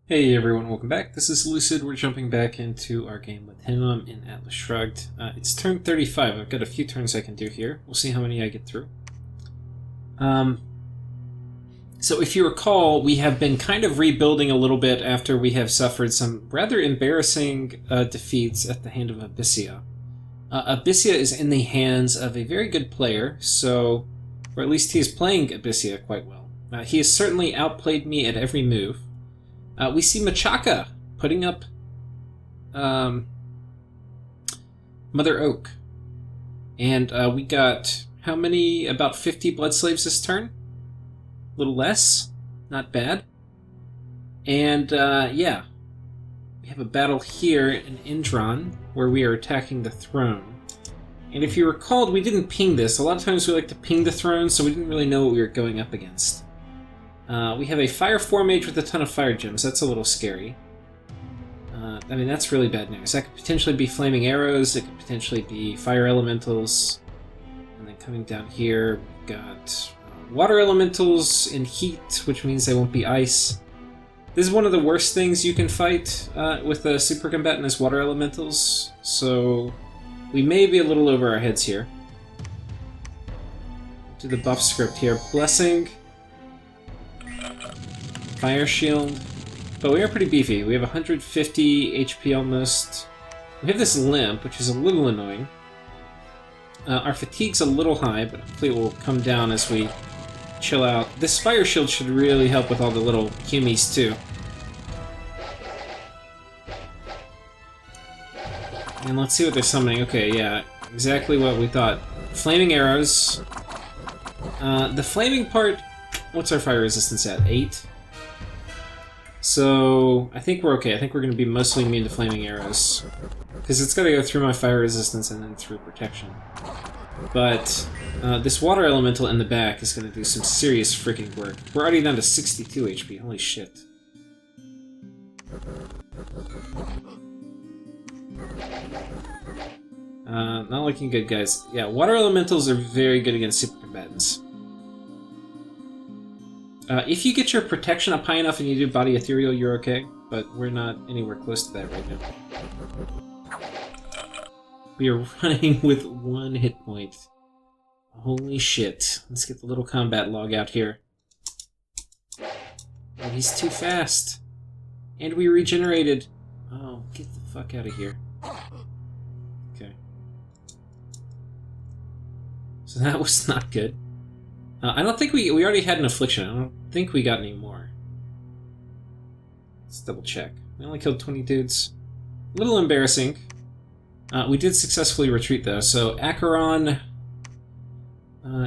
Hey everyone, welcome back. This is Lucid. We're jumping back into our game with Hinnom in Atlas Shrugged. It's turn 35. I've got a few turns I can do here. We'll see how many I get through. So if you recall, we have been kind of rebuilding a little bit after we have suffered some rather embarrassing defeats at the hand of Abyssia. Abyssia is in the hands of a very good player, or at least he is playing Abyssia quite well. He has certainly outplayed me at every move. We see Machaka putting up Mother Oak. And we got, how many? About 50 blood slaves this turn? A little less. Not bad. And, yeah. We have a battle here in Indron, where we are attacking the throne. And if you recalled, we didn't ping this. A lot of times we like to ping the throne, so we didn't really know what we were going up against. We have a Fire 4 Mage with a ton of Fire Gems. That's a little scary. I mean, that's really bad news. That could potentially be Flaming Arrows. It could potentially be Fire Elementals. And then coming down here, we've got Water Elementals in Heat, which means they won't be Ice. This is one of the worst things you can fight with a Super Combatant is Water Elementals. So we may be a little over our heads here. Do the buff script here. Blessing. Fire Shield. But we are pretty beefy. We have 150 HP almost. We have this Limp, which is a little annoying. Our fatigue's a little high, but hopefully it will come down as we chill out. This Fire Shield should really help with all the little Humies, too. And let's see what they're summoning. Okay, yeah, exactly what we thought. Flaming Arrows. The flaming part, what's our fire resistance at? 8? So, I think we're okay. I think we're going to be mostly immune to Flaming Arrows. Because it's got to go through my fire resistance and then through protection. But this Water Elemental in the back is going to do some serious freaking work. We're already down to 62 HP. Holy shit. Not looking good, guys. Yeah, Water Elementals are very good against Super Combatants. If you get your protection up high enough and you do Body Ethereal, you're okay, but we're not anywhere close to that right now. We are running with 1 hit point. Holy shit. Let's get the little combat log out here. Oh, he's too fast. And we regenerated. Oh, get the fuck out of here. Okay. So that was not good. I don't think we already had an Affliction. I don't think we got any more. Let's double check. We only killed 20 dudes. A little embarrassing. We did successfully retreat though, so Acheron,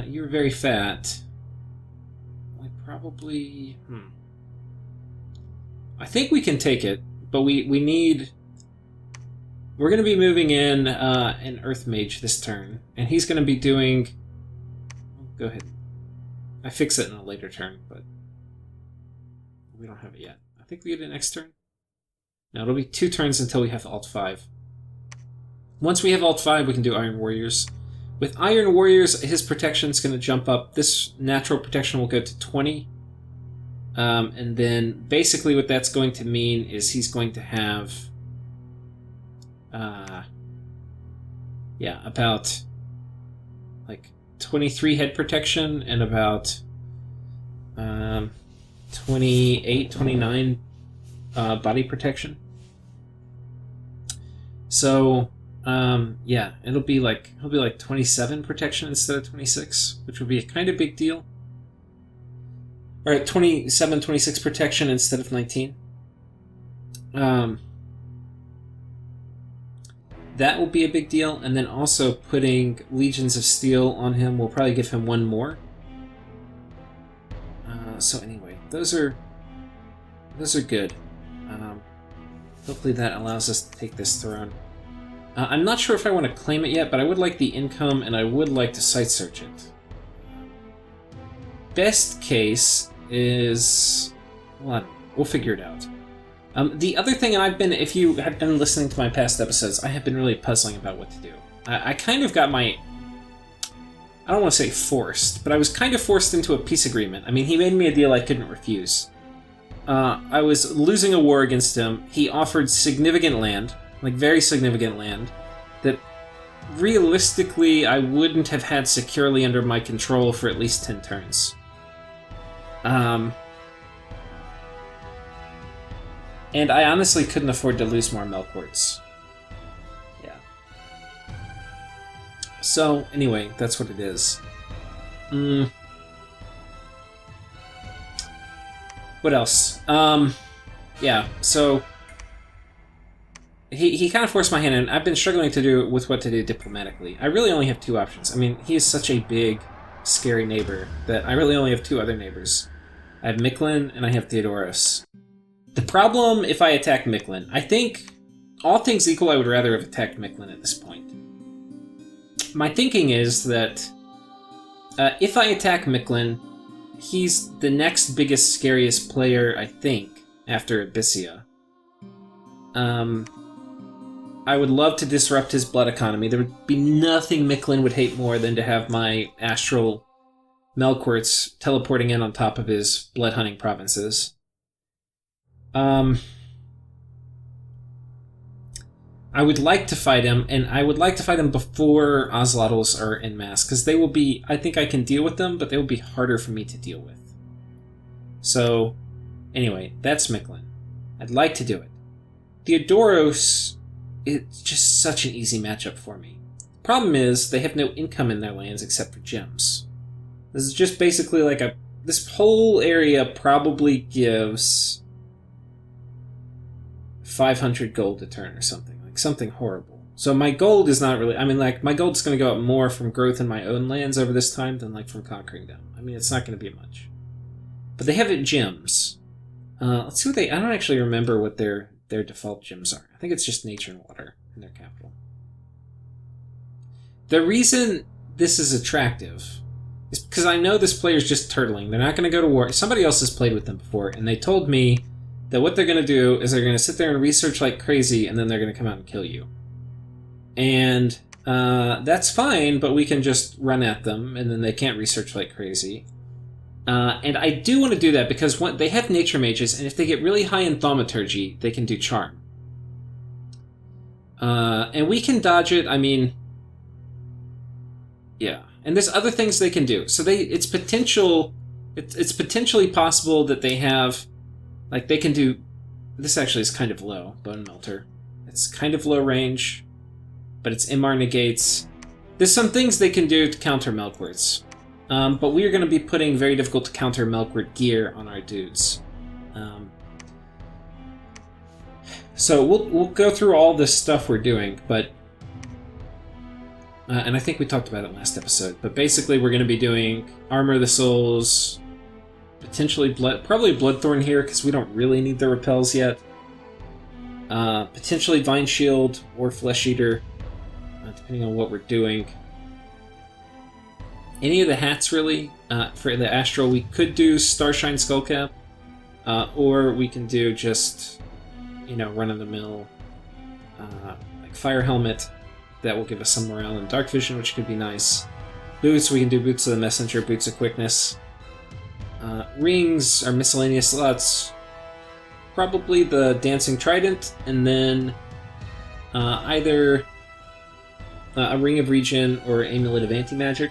you're very fat. We probably... I think we can take it, but we need... We're going to be moving in an Earth Mage this turn, and he's going to be doing... Go ahead. I fix it in a later turn, but we don't have it yet. I think we get it next turn. No, it'll be 2 turns until we have Alt 5. Once we have Alt 5, we can do Iron Warriors. With Iron Warriors, his protection is going to jump up. This natural protection will go to 20. And then basically what that's going to mean is he's going to have... yeah, about... like... 23 head protection and about 28, 29 body protection. So, yeah, he'll be like 27 protection instead of 26, which would be a kind of big deal. Alright, 27, 26 protection instead of 19. That will be a big deal, and then also putting Legions of Steel on him will probably give him 1 more. So anyway, those are good. Hopefully that allows us to take this throne. I'm not sure if I want to claim it yet, but I would like the income, and I would like to site search it. Best case is... well, we'll figure it out. The other thing, and if you have been listening to my past episodes, I have been really puzzling about what to do. I kind of got my... I don't want to say forced, but I was kind of forced into a peace agreement. I mean, he made me a deal I couldn't refuse. I was losing a war against him. He offered significant land, like very significant land, that realistically I wouldn't have had securely under my control for at least 10 turns. And I honestly couldn't afford to lose more Melkorts. Yeah. So, anyway, that's what it is. What else? Yeah, so he kind of forced my hand in. I've been struggling to do with what to do diplomatically. I really only have 2 options. I mean, he is such a big, scary neighbor that I really only have 2 other neighbors. I have Mictlan and I have Therodos. The problem if I attack Mictlan, I think, all things equal, I would rather have attacked Mictlan at this point. My thinking is that if I attack Mictlan, he's the next biggest, scariest player, I think, after Abyssia. I would love to disrupt his blood economy. There would be nothing Mictlan would hate more than to have my astral Melkorts teleporting in on top of his blood hunting provinces. I would like to fight him, and I would like to fight him before Ocelotls are en masse, because they will be, I think I can deal with them, but they will be harder for me to deal with. So, anyway, that's Mictlan. I'd like to do it. Therodos, it's just such an easy matchup for me. Problem is, they have no income in their lands except for gems. This is just basically like this whole area probably gives 500 gold a turn or something. Something horrible. So my gold is not really... I mean, like, my gold's going to go up more from growth in my own lands over this time than, like, from conquering them. I mean, it's not going to be much. But they have gems. Let's see what they... I don't actually remember what their default gems are. I think it's just nature and water in their capital. The reason this is attractive is because I know this player's just turtling. They're not going to go to war. Somebody else has played with them before, and they told me that what they're going to do is they're going to sit there and research like crazy, and then they're going to come out and kill you. And that's fine, but we can just run at them, and then they can't research like crazy. And I do want to do that because they have nature mages, and if they get really high in thaumaturgy, they can do charm. And we can dodge it, I mean... Yeah. And there's other things they can do. So it's potentially possible that they have... Like, they can do... This actually is kind of low, Bone Melter. It's kind of low range, but it's MR negates. There's some things they can do to counter Melkorts. But we are going to be putting very difficult to counter Melkort gear on our dudes. So we'll go through all this stuff we're doing, but... and I think we talked about it last episode, but basically we're going to be doing Armor of the Souls... Potentially probably Bloodthorn here, because we don't really need the repels yet. Potentially Vine Shield or Flesh Eater, depending on what we're doing. Any of the hats, really. For the Astral, we could do Starshine Skullcap, or we can do just, run-of-the-mill, like Fire Helmet. That will give us some morale and Dark Vision, which could be nice. Boots, we can do Boots of the Messenger, Boots of Quickness. Rings are miscellaneous slots. Probably the Dancing Trident, and then either a Ring of Regen or Amulet of Anti-Magic.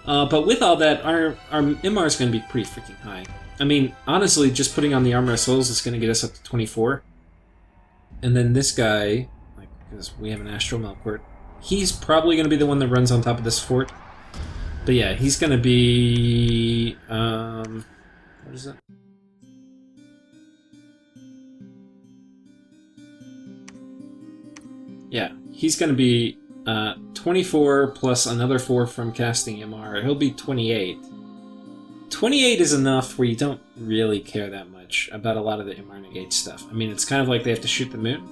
But with all that, our MR is going to be pretty freaking high. I mean, honestly, just putting on the Armor of Souls is going to get us up to 24. And then this guy, because we have an Astral Melkort, he's probably going to be the one that runs on top of this fort. But yeah, he's going to be... what is it? Yeah, he's going to be 24 plus another 4 from casting MR. He'll be 28. 28 is enough where you don't really care that much about a lot of the MR negate stuff. I mean, it's kind of like they have to shoot the moon.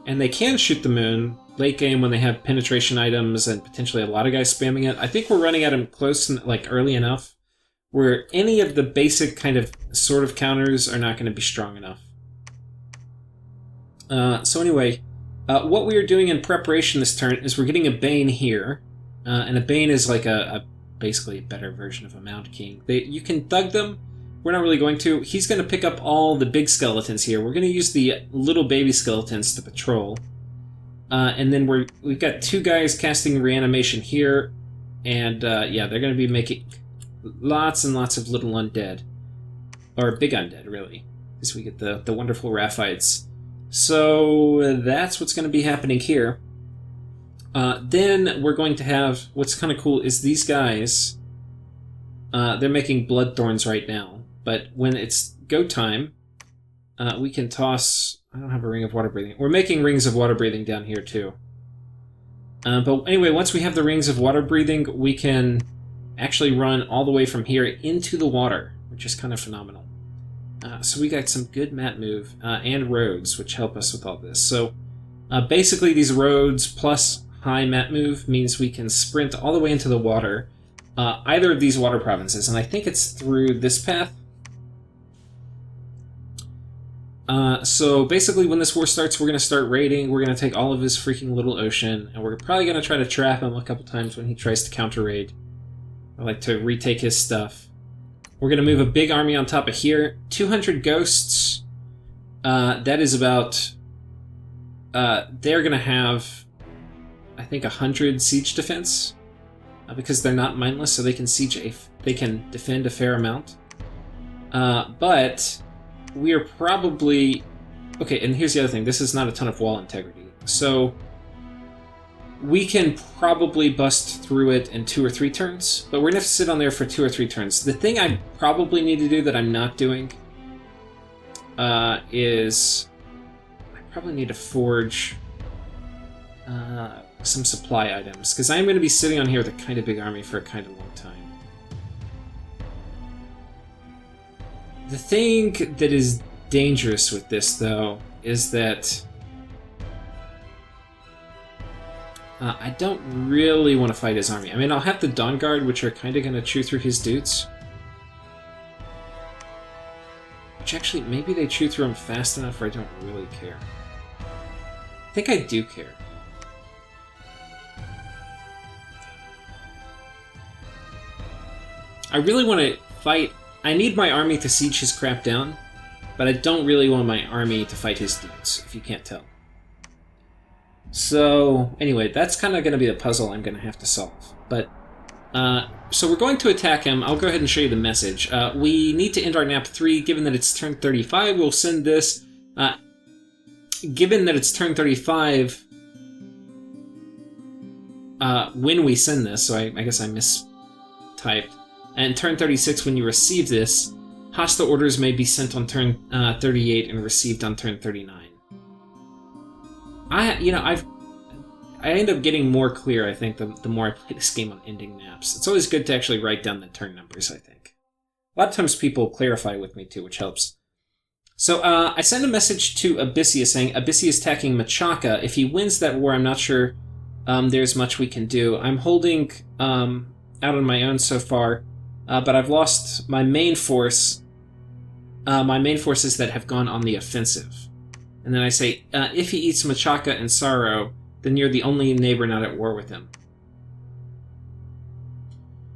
And they can shoot the moon late game when they have penetration items and potentially a lot of guys spamming it. I think we're running at them close, early enough, where any of the basic kind of sort of counters are not going to be strong enough. So anyway, what we are doing in preparation this turn is we're getting a Bane here. And a Bane is like a basically a better version of a Mound King. You can thug them. We're not really going to. He's going to pick up all the big skeletons here. We're going to use the little baby skeletons to patrol. And then we've got 2 guys casting reanimation here. And yeah, they're going to be making lots and lots of little undead. Or big undead, really. Because we get the wonderful Raphites. So that's what's going to be happening here. Then we're going to have, what's kind of cool is these guys, they're making blood thorns right now. But when it's go time, we can toss... I don't have a ring of water breathing. We're making rings of water breathing down here too. But anyway, once we have the rings of water breathing, we can actually run all the way from here into the water, which is kind of phenomenal. So we got some good map move and roads, which help us with all this. So basically these roads plus high map move means we can sprint all the way into the water, either of these water provinces, and I think it's through this path. So basically when this war starts, we're going to start raiding. We're going to take all of his freaking little ocean, and we're probably going to try to trap him a couple times when he tries to counter-raid. I like to retake his stuff. We're going to move a big army on top of here. 200 ghosts. That is about... they're going to have, I think, 100 siege defense. Because they're not mindless, so they can they can defend a fair amount. But... we are probably... Okay, and here's the other thing. This is not a ton of wall integrity. So we can probably bust through it in 2 or 3 turns, but we're going to have to sit on there for 2 or 3 turns. The thing I probably need to do that I'm not doing is... I probably need to forge some supply items, because I'm going to be sitting on here with a kind of big army for a kind of long time. The thing that is dangerous with this, though, is that I don't really want to fight his army. I mean, I'll have the Dawn Guard, which are kind of going to chew through his dudes. Which actually, maybe they chew through him fast enough where I don't really care. I think I do care. I really want to fight... I need my army to siege his crap down, but I don't really want my army to fight his dudes, if you can't tell. So, anyway, that's kind of going to be the puzzle I'm going to have to solve. But, so we're going to attack him. I'll go ahead and show you the message. We need to end our nap 3, given that it's turn 35. We'll send this. Given that it's turn 35, when we send this, so I guess I mistyped. And turn 36, when you receive this, hostile orders may be sent on turn 38 and received on turn 39. I end up getting more clear, I think, the more I play this game on ending maps. It's always good to actually write down the turn numbers, I think. A lot of times people clarify with me too, which helps. So I send a message to Abyssia saying Abyssia is attacking Machaka. If he wins that war, I'm not sure there's much we can do. I'm holding out on my own so far. But I've lost my main force. My main forces that have gone on the offensive. And then I say, if he eats Machaka and Sorrow, then you're the only neighbor not at war with him.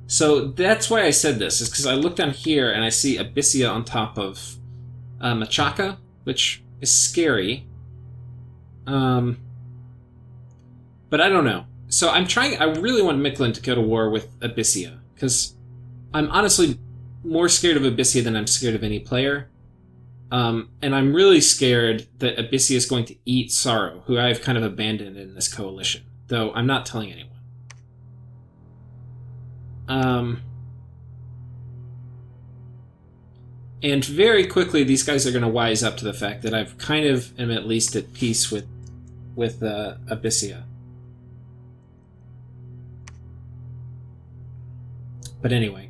So that's why I said this, is because I look down here and I see Abyssia on top of Machaka, which is scary. But I don't know. So I really want Mictlan to go to war with Abyssia, because I'm honestly more scared of Abyssia than I'm scared of any player. And I'm really scared that Abyssia is going to eat Sorrow, who I've kind of abandoned in this coalition, though I'm not telling anyone. And very quickly, these guys are going to wise up to the fact that I've kind of am at least at peace with Abyssia. But anyway.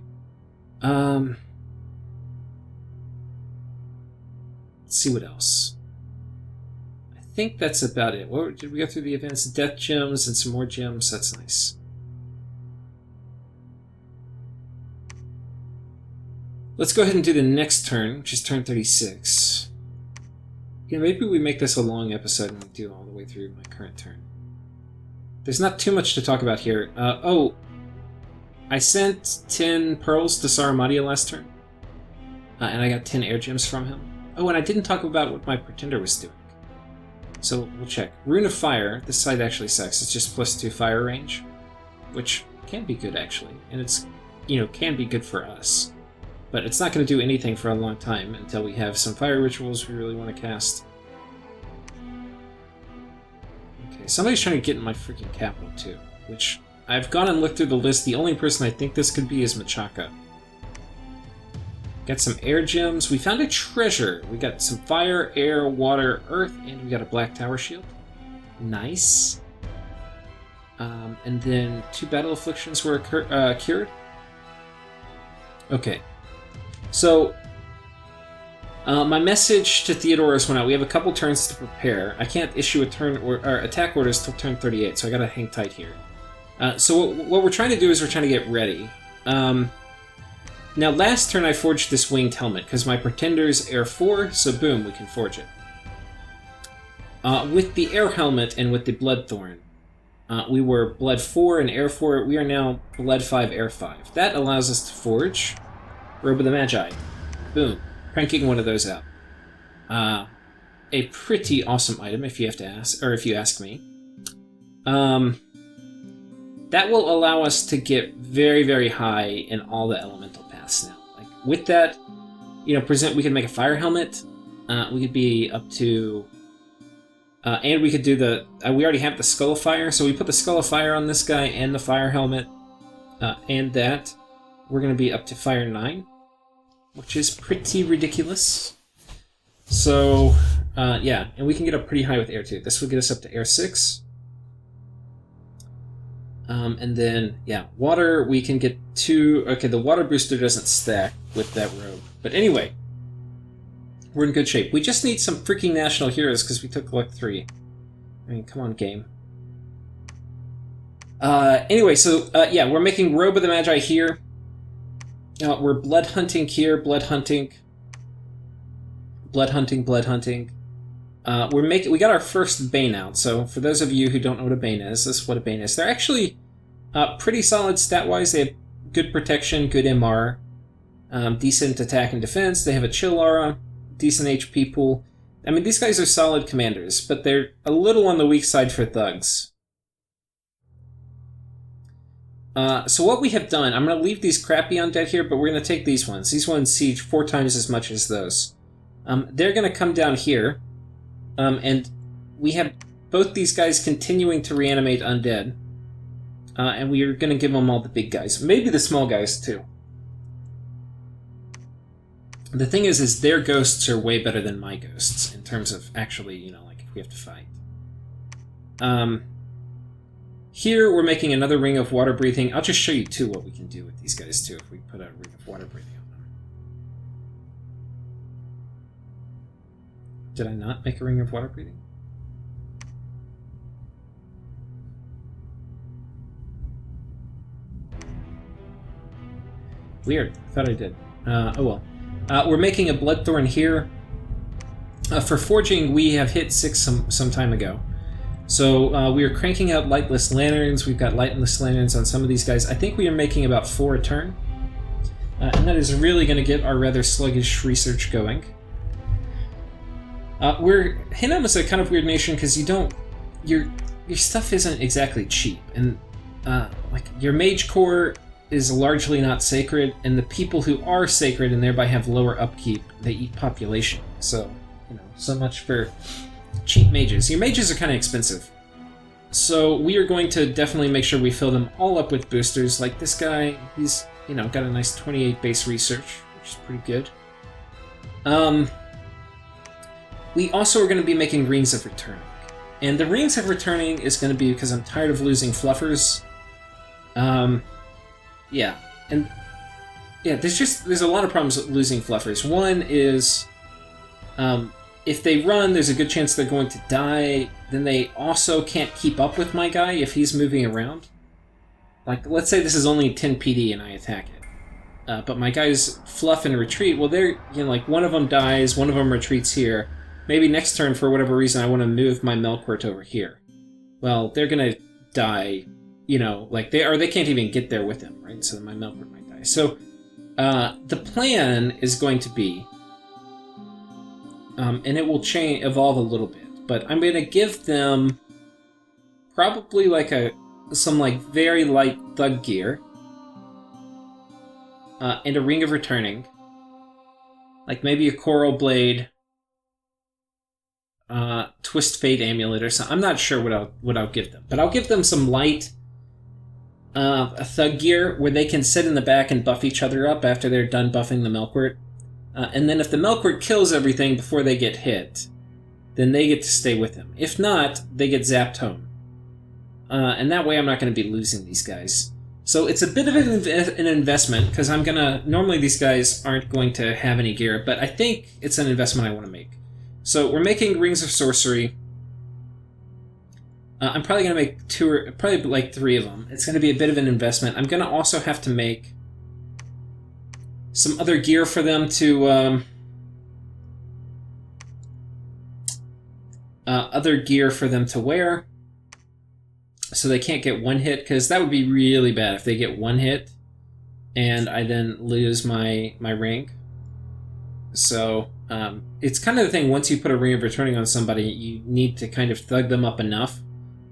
Let's see what else. I think that's about it. Did we go through the events? Death gems and some more gems. That's nice. Let's go ahead and do the next turn, which is turn 36. Maybe we make this a long episode and we do all the way through my current turn. There's not too much to talk about here. I sent 10 pearls to Saramadia last turn, and I got 10 air gems from him. Oh, and I didn't talk about what my pretender was doing. So we'll check. Rune of Fire. This side actually sucks. It's just +2 fire range, which can be good actually, and it's can be good for us. But it's not going to do anything for a long time until we have some fire rituals we really want to cast. Okay, somebody's trying to get in my freaking capital too, which I've gone and looked through the list. The only person I think this could be is Machaka. Got some air gems. We found a treasure. We got some fire, air, water, earth, and we got a black tower shield. Nice. And then 2 battle afflictions were cured. Okay. So, my message to Therodos went out. We have a couple turns to prepare. I can't issue a turn or attack orders till turn 38, so I gotta hang tight here. So what we're trying to do is we're trying to get ready. Now, last turn I forged this winged helmet, because my Pretender's Air 4, so boom, we can forge it. With the Air Helmet and with the Bloodthorn, we were Blood 4 and Air 4, we are now Blood 5, Air 5. That allows us to forge Robe of the Magi. Boom. Cranking one of those out. A pretty awesome item, if you have to ask, or if you ask me. That will allow us to get very, very high in all the elemental paths now. Like with that, we can make a fire helmet. We could be up to, and we could do the. We already have the Skull of Fire, so we put the Skull of Fire on this guy and the fire helmet, and that we're going to be up to Fire 9, which is pretty ridiculous. So, yeah, and we can get up pretty high with Air 2. This will get us up to Air 6. And then, yeah, water, we can get 2... Okay, the water booster doesn't stack with that robe. But anyway, we're in good shape. We just need some freaking national heroes because we took luck 3. I mean, come on, game. Anyway, so, yeah, we're making Robe of the Magi here. We're blood hunting here, blood hunting. Blood hunting, blood hunting. We got our first Bane out, so for those of you who don't know what a Bane is, this is what a Bane is. They're actually pretty solid stat-wise. They have good protection, good MR, decent attack and defense. They have a chill aura, decent HP pool. I mean, these guys are solid commanders, but they're a little on the weak side for thugs. So what we have done, I'm going to leave these crappy undead here, but we're going to take these ones. These ones siege 4 times as much as those. They're going to come down here. And we have both these guys continuing to reanimate undead. And we are going to give them all the big guys. Maybe the small guys, too. The thing is their ghosts are way better than my ghosts, in terms of actually, like, if we have to fight. Here, we're making another Ring of Water Breathing. I'll just show you, too, what we can do with these guys, too, if we put a Ring of Water Breathing on them. Did I not make a Ring of Water Breathing? Weird. Thought I did. Oh well. We're making a Bloodthorn here. For forging, we have hit 6 some time ago. So we are cranking out Lightless Lanterns. We've got Lightless Lanterns on some of these guys. I think we are making about 4 a turn. And that is really going to get our rather sluggish research going. Hinnom is a kind of weird nation because your stuff isn't exactly cheap, and like your mage core is largely not sacred, and the people who are sacred and thereby have lower upkeep, they eat population. So, so much for cheap mages. Your mages are kind of expensive. So we are going to definitely make sure we fill them all up with boosters. Like this guy, he's, got a nice 28 base research, which is pretty good. We also are going to be making Rings of Returning. And the Rings of Returning is going to be because I'm tired of losing fluffers. Yeah. And yeah, there's a lot of problems with losing fluffers. One is if they run, there's a good chance they're going to die. Then they also can't keep up with my guy if he's moving around. Like, let's say this is only 10 PD and I attack it. But my guys fluff and retreat. Well, they're, like one of them dies, one of them retreats here. Maybe next turn, for whatever reason, I want to move my Melkort over here. Well, they're going to die you know, like they can't even get there with him, right? So my Melkor might die. So the plan is going to be, and it will evolve a little bit, but I'm going to give them probably like some like very light thug gear, and a Ring of Returning, like maybe a Coral Blade, Twist Fate Amulet or something. I'm not sure what I'll give them, but I'll give them some light thug gear where they can sit in the back and buff each other up after they're done buffing the Melkort. And then if the Melkort kills everything before they get hit, then they get to stay with him. If not, they get zapped home. And that way I'm not going to be losing these guys. So it's a bit of an investment, because normally these guys aren't going to have any gear, but I think it's an investment I want to make. So we're making Rings of Sorcery. I'm probably going to make probably like 3 of them. It's going to be a bit of an investment. I'm going to also have to make some other gear for them to wear, so they can't get one hit, because that would be really bad if they get one hit and I then lose my ring. So it's kind of the thing, once you put a Ring of Returning on somebody, you need to kind of thug them up enough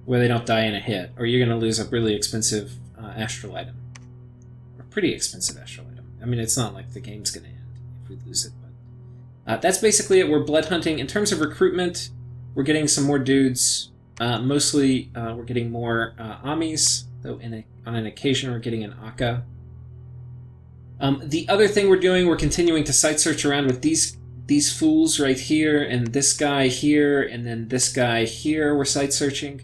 where they don't die in a hit, or you're going to lose a really expensive astral item. A pretty expensive astral item. I mean, it's not like the game's going to end if we lose it, but that's basically it. We're blood hunting. In terms of recruitment, we're getting some more dudes. Mostly, we're getting more Amis, though on an occasion we're getting an Akka. The other thing we're doing, we're continuing to site search around with these fools right here, and this guy here, and then this guy here we're site searching.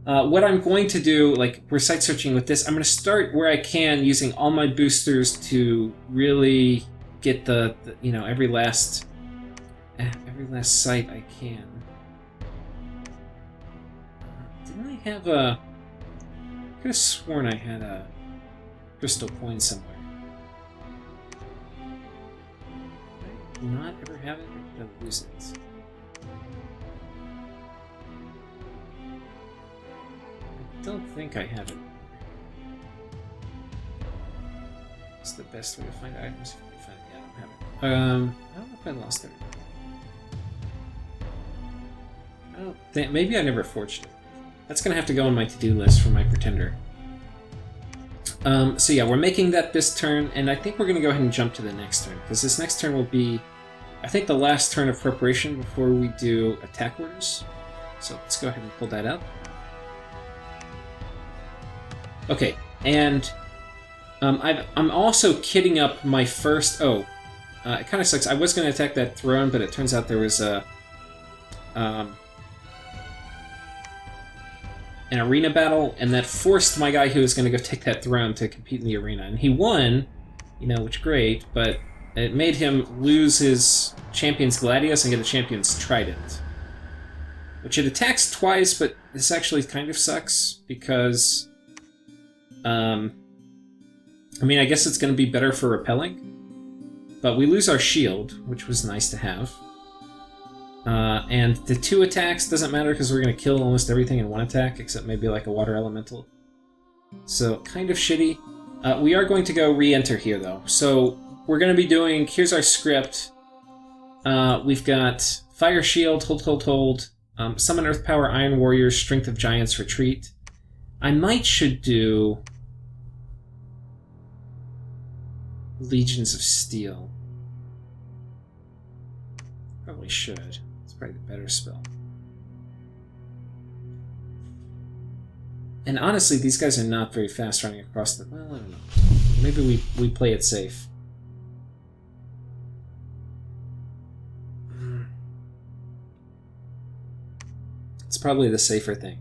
What I'm going to do, like, we're site searching with this, I'm going to start where I can using all my boosters to really get the every last site I can. Didn't I have I could have sworn I had a crystal coin somewhere. Did I not ever have it, or did I lose it? I don't think I have it. It's the best way to find items if you find it. Yeah, I don't have it. I don't know if I lost it. I don't think, maybe I never forged it. That's gonna have to go on my to-do list for my pretender. So yeah, we're making that this turn, and I think we're gonna go ahead and jump to the next turn, because this next turn will be, I think, the last turn of preparation before we do attack orders. So let's go ahead and pull that up. Okay, and I'm also kitting up my first... it kind of sucks. I was going to attack that throne, but it turns out there was an arena battle, and that forced my guy who was going to go take that throne to compete in the arena. And he won, which great, but it made him lose his Champion's Gladius and get a Champion's Trident. Which it attacks twice, but this actually kind of sucks, because... I guess it's going to be better for repelling, but we lose our shield, which was nice to have. And the 2 attacks doesn't matter because we're going to kill almost everything in 1 attack, except maybe like a water elemental. So, kind of shitty. We are going to go re-enter here, though. So, we're going to be doing... Here's our script. We've got Fire Shield, hold. Summon Earth Power, Iron Warriors, Strength of Giants, Retreat. I should do... Legions of Steel. Probably should. It's probably the better spell. And honestly, these guys are not very fast running across the... Well, I don't know. Maybe we play it safe. It's probably the safer thing.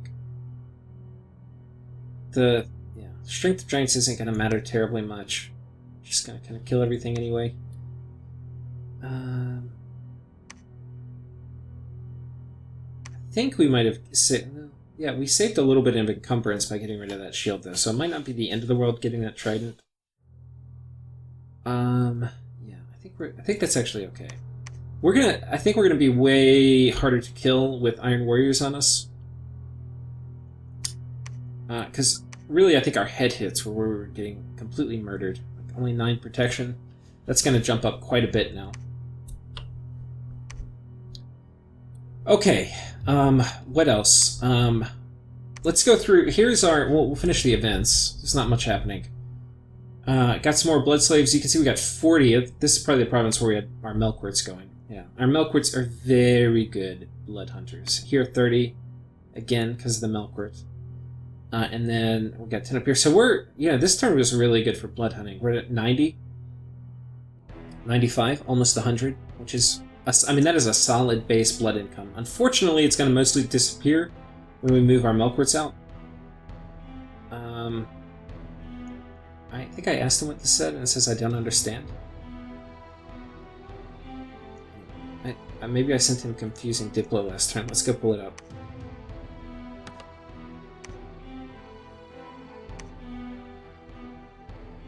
Strength of Giants isn't going to matter terribly much. Just going to kind of kill everything anyway. I think we might have... Yeah, we saved a little bit of encumbrance by getting rid of that shield, though, so it might not be the end of the world getting that trident. Yeah, I think that's actually okay. I think we're gonna be way harder to kill with Iron Warriors on us. Because really, I think our head hits were where we were getting completely murdered. Like only 9 protection. That's going to jump up quite a bit now. Okay, what else? Let's go through. Here's our. We'll finish the events. There's not much happening. Got some more blood slaves. You can see we got 40. This is probably the province where we had our milkworts going. Yeah, our milkworts are very good blood hunters. Here, 30, again because of the milkwort. And then we got 10 up here. So this turn was really good for blood hunting. We're at 90, 95, almost 100, which is. That is a solid base blood income. Unfortunately, it's going to mostly disappear when we move our milkworts out. I think I asked him what this said, and it says I don't understand. Maybe I sent him confusing Diplo last turn. Let's go pull it up.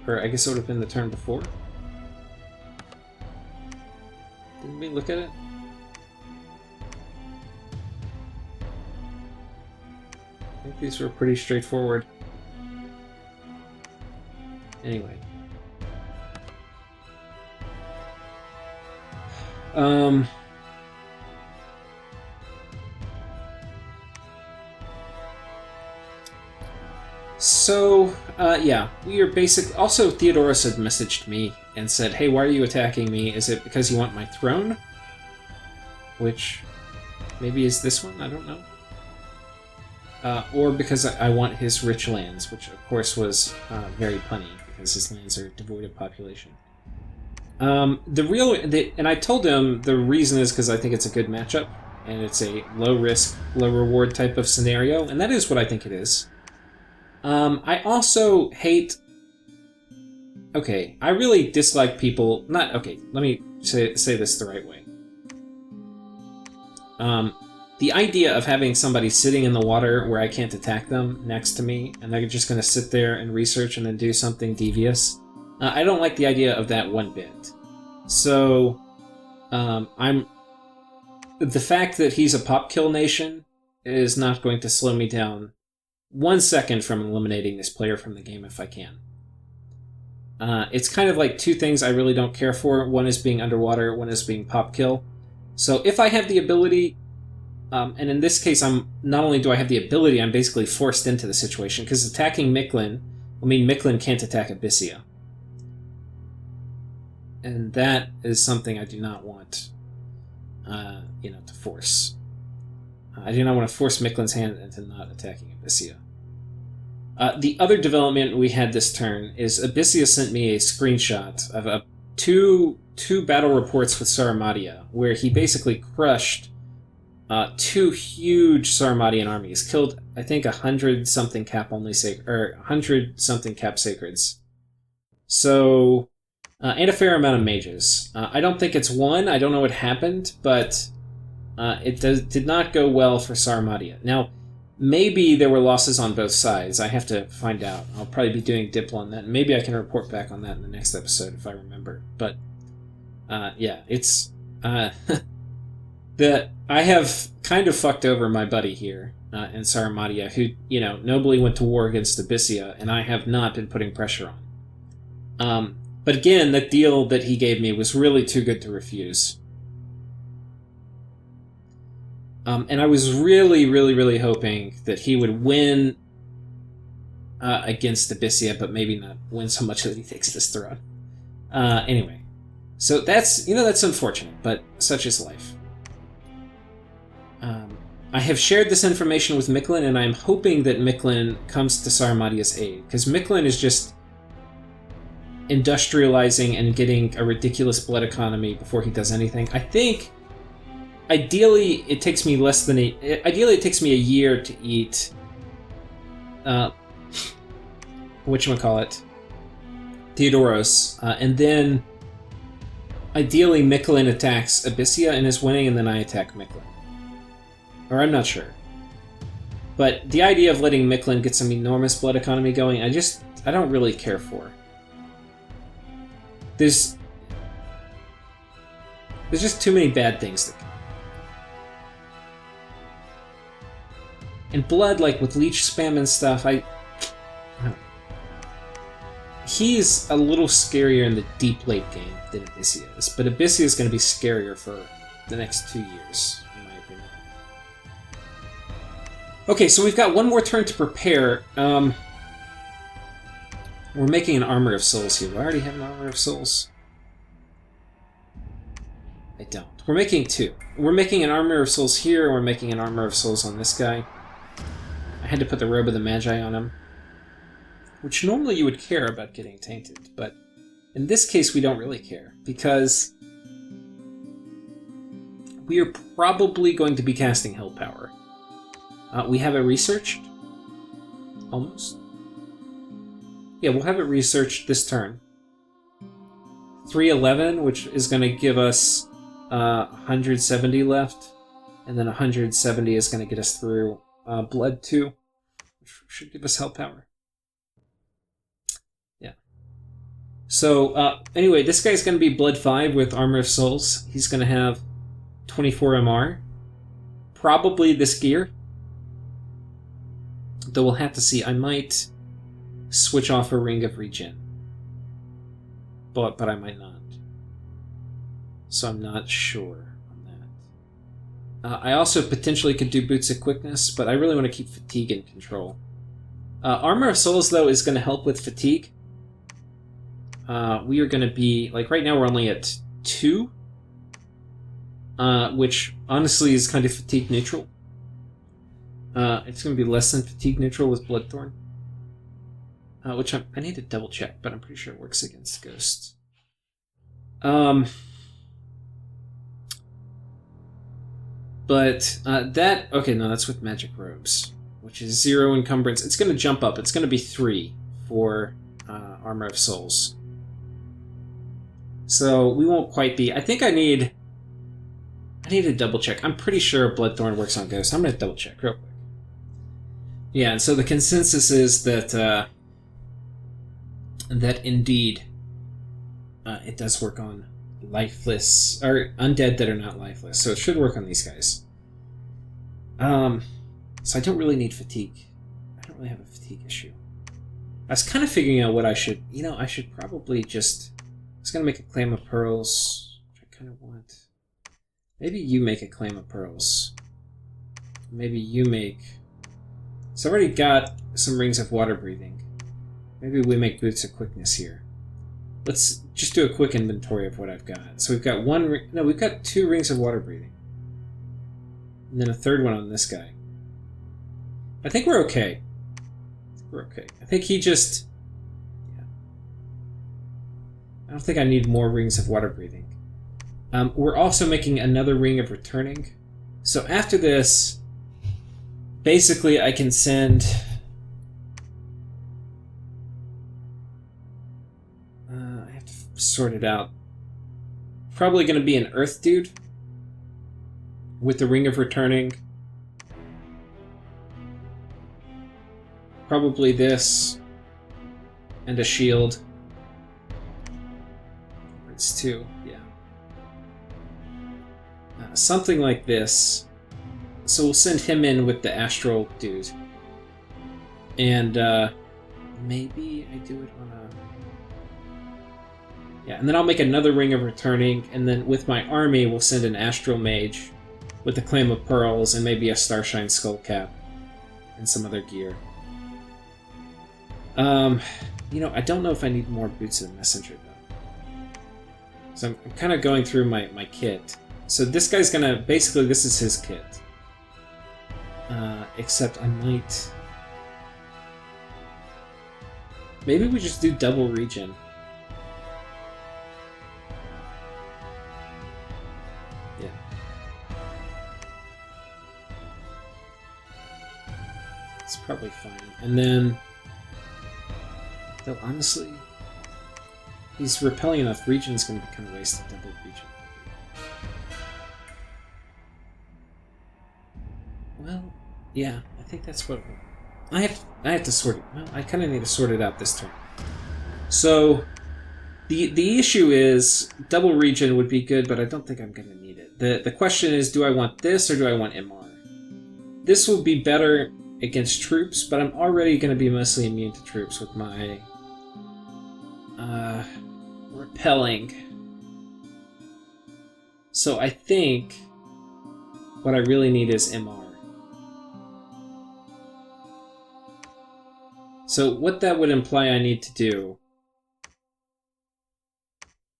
Or I guess it would have been the turn before. Didn't we look at it? I think these were pretty straightforward. Anyway. Yeah, we are basic. Also, Therodos had messaged me and said, "Hey, why are you attacking me? Is it because you want my throne?" Which maybe is this one. I don't know. Or because I want his rich lands, which of course was very punny because his lands are devoid of population. And I told him the reason is because I think it's a good matchup and it's a low risk, low reward type of scenario, and that is what I think it is. I also hate. Okay, I really dislike people. Not okay. Let me say this the right way. The idea of having somebody sitting in the water where I can't attack them next to me, and they're just going to sit there and research and then do something devious. I don't like the idea of that one bit. So, the fact that he's a pop kill nation is not going to slow me down 1 second from eliminating this player from the game if I can. It's kind of like two things I really don't care for. One is being underwater, one is being pop kill. So if I have the ability, and in this case, not only do I have the ability, I'm basically forced into the situation, because attacking Mictlan will mean Mictlan can't attack Abyssia. And that is something I do not want, to force. I do not want to force Mictlan's hand into not attacking Abyssia. The other development we had this turn is Abyssia sent me a screenshot of two battle reports with Sarmatia, where he basically crushed 2 huge Sarmatian armies, killed I think 100-something cap sacreds. So, and a fair amount of mages. I don't think it's won. I don't know what happened, but it did not go well for Sarmatia. Now, maybe there were losses on both sides. I have to find out. I'll probably be doing Diplo on that. Maybe I can report back on that in the next episode if I remember. But it's I have kind of fucked over my buddy here in Sarmatia, who nobly went to war against Abyssia, and I have not been putting pressure on. But again, the deal that he gave me was really too good to refuse. And I was really, really, really hoping that he would win against Abyssia, but maybe not win so much that he takes this throne. Anyway, so that's unfortunate, but such is life. I have shared this information with Mictlan, and I'm hoping that Mictlan comes to Sarmatia's aid, because Mictlan is just industrializing and getting a ridiculous blood economy before he does anything. I think ideally it takes me it takes me a year to eat Therodos, and then ideally Mictlan attacks Abyssia and is winning, and then I attack Mictlan. Or I'm not sure. But the idea of letting Mictlan get some enormous blood economy going, I don't really care for. There's just too many bad things that can. And blood, like with leech spam and stuff, he's a little scarier in the deep late game than Abyssia is, but Abyssia is going to be scarier for the next 2 years, in my opinion. Okay, so we've got one more turn to prepare. We're making an Armor of Souls here. Do I already have an Armor of Souls? I don't. We're making two. We're making an Armor of Souls here, and we're making an Armor of Souls on this guy. I had to put the Robe of the Magi on him, which normally you would care about getting tainted, but in this case we don't really care, because we are probably going to be casting Hell Power. We have it researched. Almost. Yeah, we'll have it researched this turn. 311, which is going to give us 170 left, and then 170 is going to get us through Blood 2, which should give us Hell Power. Yeah. So, anyway, this guy's going to be Blood 5 with Armor of Souls. He's going to have 24 MR. Probably this gear. Though we'll have to see. I might switch off a Ring of Regen. But I might not. So I'm not sure on that. I also potentially could do Boots of Quickness, but I really want to keep Fatigue in control. Armor of Souls, though, is going to help with Fatigue. We are going to be... Like, right now we're only at 2. Which, honestly, is kind of Fatigue neutral. It's going to be less than Fatigue neutral with Bloodthorn. Which I need to double check, but I'm pretty sure it works against Ghosts. But that... Okay, no, that's with Magic Robes, which is 0 encumbrance. It's going to jump up. It's going to be 3 for Armor of Souls. So we won't quite be... I think I need to double check. I'm pretty sure Bloodthorn works on Ghosts. I'm going to double check real quick. Yeah, and so the consensus is that that indeed it does work on lifeless, or undead that are not lifeless, so it should work on these guys. So I don't really need fatigue. I don't really have a fatigue issue. I was kind of figuring out what I should, I should probably just, I was going to make a Claim of Pearls, which I kind of want. Maybe you make a Claim of Pearls. Maybe you make, so I've already got some Rings of Water Breathing. Maybe we make Boots of Quickness here. Let's just do a quick inventory of what I've got. So we've got we've got 2 Rings of Water Breathing. And then a third one on this guy. I think we're okay. I think he just... Yeah. I don't think I need more Rings of Water Breathing. We're also making another Ring of Returning. So after this, basically I can send... I have to sort it out. Probably going to be an Earth Dude with the Ring of Returning. Probably this and a shield. It's 2, yeah. Something like this. So we'll send him in with the Astral Dude. And maybe I do it on a... Yeah, and then I'll make another Ring of Returning, and then with my army we'll send an Astral Mage with the Claim of Pearls and maybe a Starshine Skullcap and some other gear. I don't know if I need more Boots of the Messenger, though. So I'm kind of going through my kit. So this guy's gonna... Basically, this is his kit. Except I might... Maybe we just do double regen. Yeah. It's probably fine. And then... Though, honestly, he's repelling enough. Region's going to be kind of wasted. Double regen. Well, yeah, I think that's what... I have to sort it... Well, I kind of need to sort it out this turn. So, the issue is, double regen would be good, but I don't think I'm going to need it. The question is, do I want this or do I want MR? This will be better against troops, but I'm already going to be mostly immune to troops with my repelling. So I think what I really need is MR. So what that would imply I need to do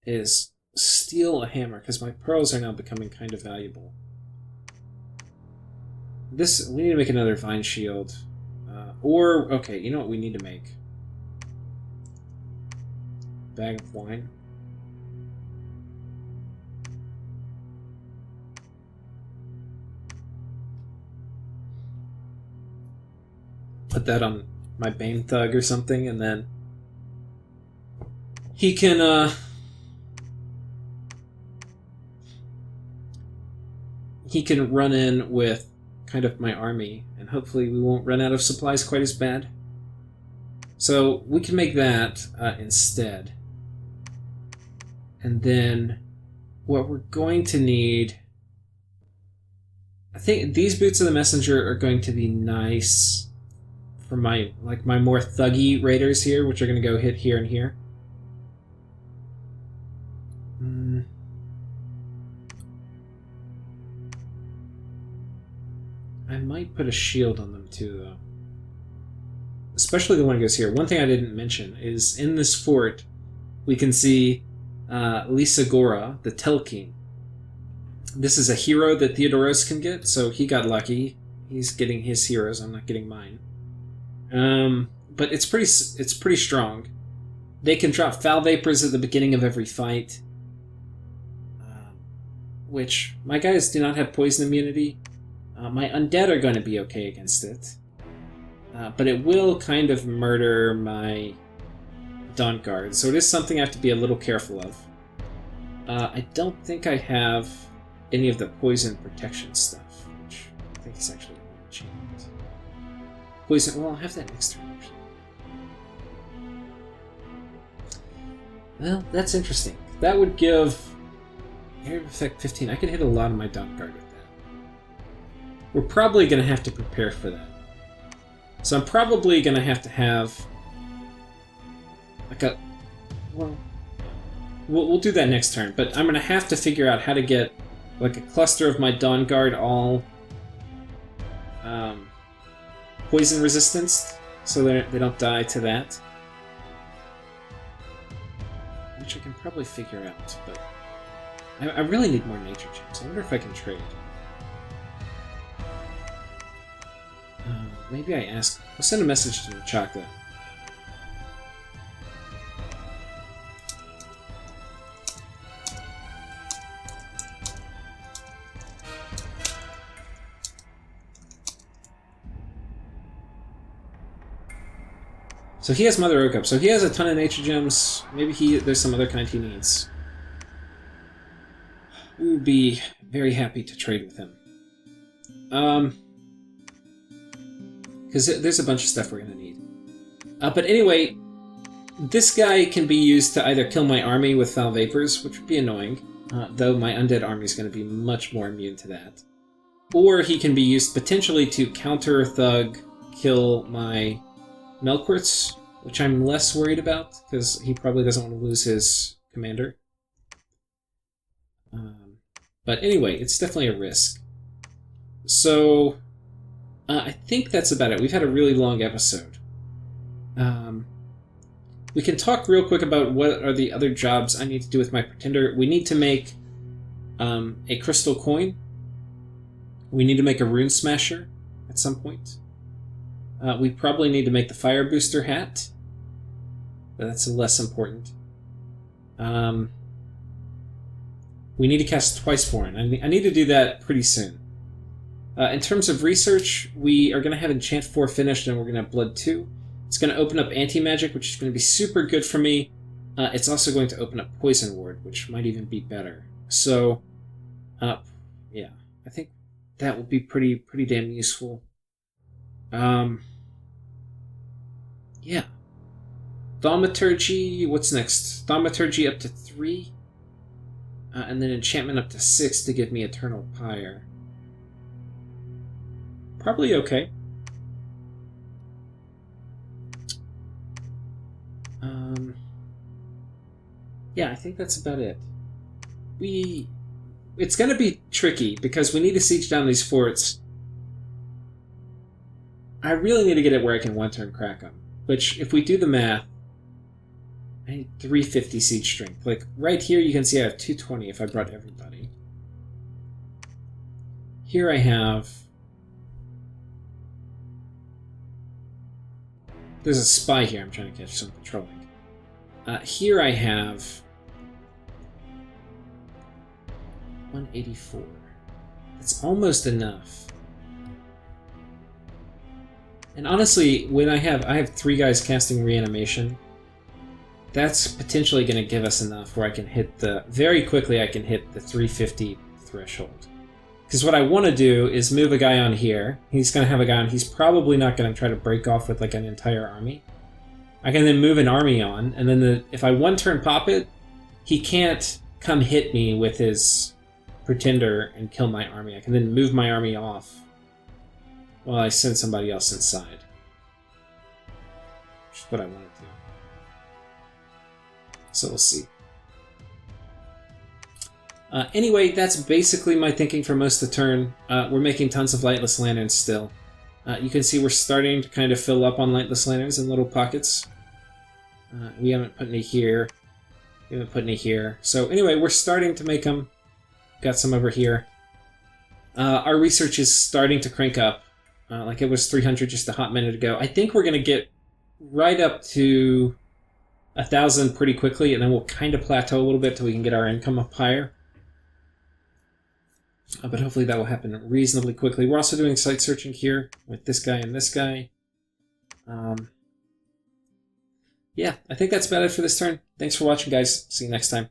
is steal a hammer, because my pearls are now becoming kind of valuable. We need to make another vine shield. Okay, you know what we need to make? Bag of wine. Put that on my Bane Thug or something, and then he can, run in with kind of my army, and hopefully we won't run out of supplies quite as bad. So we can make that instead. And then what we're going to need... I think these Boots of the Messenger are going to be nice for my more thuggy raiders here, which are going to go hit here and here. I might put a shield on them too, though. Especially the one that goes here. One thing I didn't mention is in this fort, we can see Lisagora, the Telkine. This is a hero that Therodos can get, so he got lucky. He's getting his heroes. I'm not getting mine. But it's pretty strong. They can drop foul vapors at the beginning of every fight, which my guys do not have poison immunity. My undead are going to be okay against it, but it will kind of murder my Dawn Guard, so it is something I have to be a little careful of. I don't think I have any of the poison protection stuff, which I think is actually one achievement. Poison, well, I'll have that next turn, actually. Well, that's interesting. That would give area of effect 15. I could hit a lot of my Dawn Guard with that. We're probably going to have to prepare for that. So I'm probably going to have like a... Well, we'll do that next turn, but I'm going to have to figure out how to get like a cluster of my Dawn Guard all poison resistance, so they don't die to that. Which I can probably figure out, but I really need more nature gems. I wonder if I can trade. Maybe I ask... I'll send a message to Chaka. So he has Mother Oak up. So he has a ton of nature gems. Maybe there's some other kind he needs. We would be very happy to trade with him. Because there's a bunch of stuff we're going to need. But anyway, this guy can be used to either kill my army with foul vapors, which would be annoying, though my undead army is going to be much more immune to that. Or he can be used potentially to counter thug kill my Melquarts, which I'm less worried about, because he probably doesn't want to lose his commander. But anyway, it's definitely a risk. So... I think that's about it. We've had a really long episode. We can talk real quick about what are the other jobs I need to do with my Pretender. We need to make a crystal coin. We need to make a rune smasher at some point. We probably need to make the fire booster hat. But that's less important. We need to cast Twiceborn. I need to do that pretty soon. In terms of research, we are going to have Enchant 4 finished, and we're going to have Blood 2. It's going to open up Anti-Magic, which is going to be super good for me. It's also going to open up Poison Ward, which might even be better. So, yeah, I think that will be pretty damn useful. Yeah. Thaumaturgy, what's next? Thaumaturgy up to 3, and then Enchantment up to 6 to give me Eternal Pyre. Probably okay. Yeah, I think that's about it. It's going to be tricky because we need to siege down these forts. I really need to get it where I can one-turn crack them. Which, if we do the math, I need 350 siege strength. Like, right here you can see I have 220 if I brought everybody. Here I have... There's a spy here I'm trying to catch some patrolling. Here I have... 184. It's almost enough. And honestly, when I have 3 guys casting reanimation, that's potentially going to give us enough where I can hit very quickly I can hit the 350 threshold. Because what I want to do is move a guy on here. He's going to have a guy on. He's probably not going to try to break off with like an entire army. I can then move an army on, and then if I one-turn pop it, he can't come hit me with his pretender and kill my army. I can then move my army off while I send somebody else inside. Which is what I want to do. So we'll see. Anyway, that's basically my thinking for most of the turn. We're making tons of lightless lanterns still. You can see we're starting to kind of fill up on lightless lanterns in little pockets. We haven't put any here. We haven't put any here. So anyway, we're starting to make them. Got some over here. Our research is starting to crank up. Like it was 300 just a hot minute ago. I think we're going to get right up to 1,000 pretty quickly, and then we'll kind of plateau a little bit till we can get our income up higher. But hopefully that will happen reasonably quickly. We're also doing site searching here with this guy and this guy. Yeah, I think that's about it for this turn. Thanks for watching, guys. See you next time.